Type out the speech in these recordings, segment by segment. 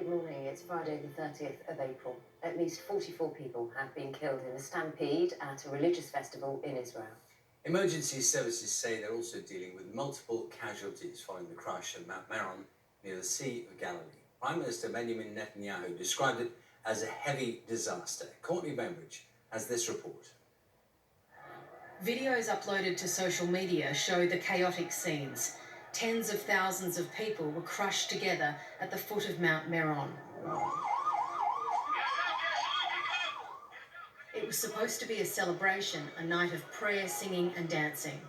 Good morning. It's Friday the 30th of April. At least 44 people have been killed in a stampede at a religious festival in Israel. Emergency services say they're also dealing with multiple casualties following the crash at Mount Meron near the Sea of Galilee. Prime Minister Benjamin Netanyahu described it as a heavy disaster. Courtney Bembridge has this report. Videos uploaded to social media show the chaotic scenes. Tens of thousands of people were crushed together at the foot of Mount Meron. It was supposed to be a celebration, a night of prayer, singing and dancing.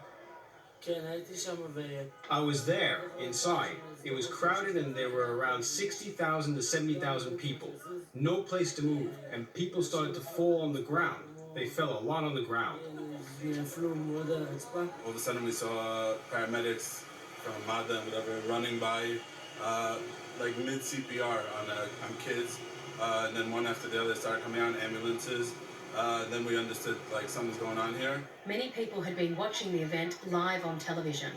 I was there, inside. It was crowded and there were around 60,000 to 70,000 people. No place to move, and people started to fall on the ground. They fell a lot on the ground. All of a sudden we saw paramedics from Madden, whatever, running by, like mid-CPR on kids. And then one after the other started coming out in ambulances. Then we understood like something's going on here. Many people had been watching the event live on television.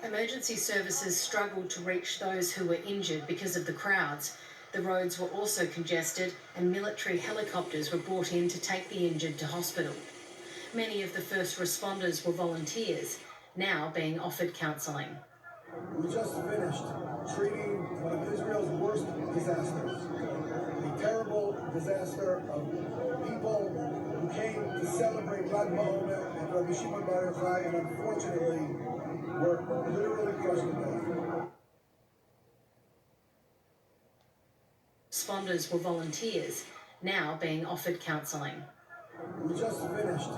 Emergency services struggled to reach those who were injured because of the crowds. The roads were also congested and military helicopters were brought in to take the injured to hospital. Many of the first responders were volunteers, now being offered counselling. We just finished treating one of Israel's worst disasters. A terrible disaster of people who came to celebrate Lag BaOmer and Rabbi Shimon Bar Yochai, and unfortunately were literally crushed to death. Responders were volunteers, now being offered counselling. We just finished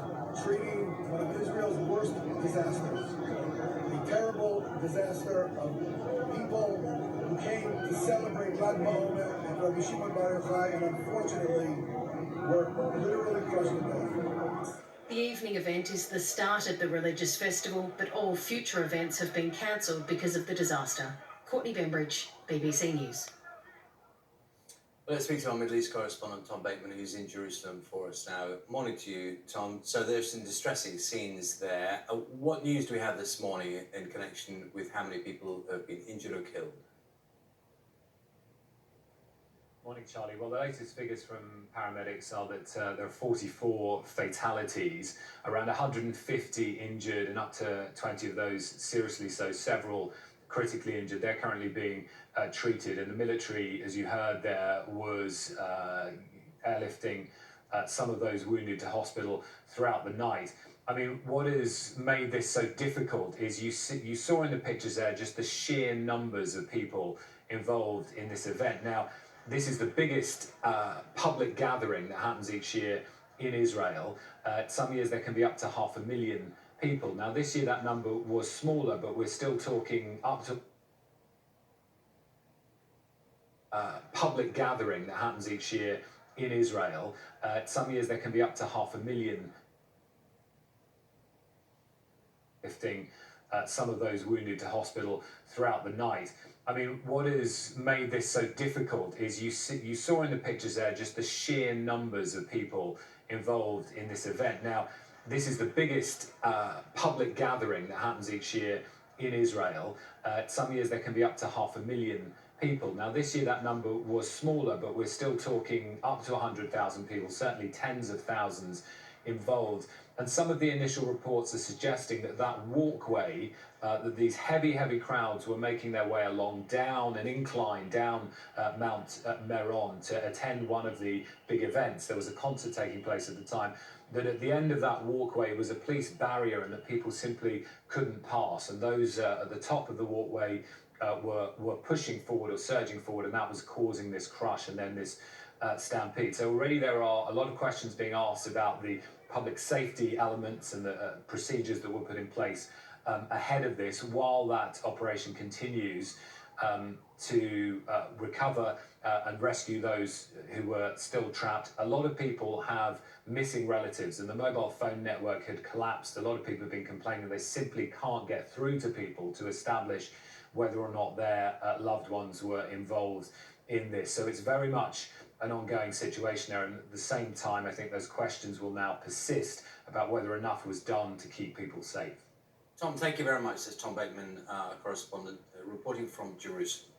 treating one of Israel's worst disasters. A terrible disaster of people who came to celebrate Lag BaOmer and Rabbi Shimon Bar Yochai, and unfortunately were literally crushed to death. The evening event is the start of the religious festival, but all future events have been cancelled because of the disaster. Courtney Bembridge, BBC News. Let's speak to our Middle East correspondent, Tom Bateman, who's in Jerusalem for us now. Morning to you, Tom. So there's some distressing scenes there. What news do we have this morning in connection with how many people have been injured or killed? Morning, Charlie. Well, the latest figures from paramedics are that there are 44 fatalities, around 150 injured, and up to 20 of those seriously so, several critically injured. They're currently being treated, and the military, as you heard there, was airlifting some of those wounded to hospital throughout the night. I mean, what has made this so difficult is you saw in the pictures there just the sheer numbers of people involved in this event. Now, this is the biggest public gathering that happens each year in Israel. Some years there can be up to 500,000 people. Now, this year that number was smaller, but we're still talking up to public gathering that happens each year in Israel. Some years there can be up to 500,000 lifting some of those wounded to hospital throughout the night. I mean, what has made this so difficult is you saw in the pictures there just the sheer numbers of people involved in this event. Now, this is the biggest public gathering that happens each year in Israel. Some years there can be up to 500,000 people. Now, this year that number was smaller, but we're still talking up to 100,000 people, certainly tens of thousands involved. And some of the initial reports are suggesting that that walkway, that these heavy crowds were making their way along down an incline, down Mount Meron to attend one of the big events. There was a concert taking place at the time, that at the end of that walkway was a police barrier and that people simply couldn't pass. And those at the top of the walkway were pushing forward or surging forward, and that was causing this crush and then this stampede. So already there are a lot of questions being asked about the public safety elements and the procedures that were put in place ahead of this, while that operation continues to recover and rescue those who were still trapped. A lot of people have missing relatives, and the mobile phone network had collapsed. A lot of people have been complaining they simply can't get through to people to establish whether or not their loved ones were involved in this. So it's very much an ongoing situation there, and at the same time I think those questions will now persist about whether enough was done to keep people safe. Tom, thank you very much. This is Tom Bateman, correspondent, reporting from Jerusalem.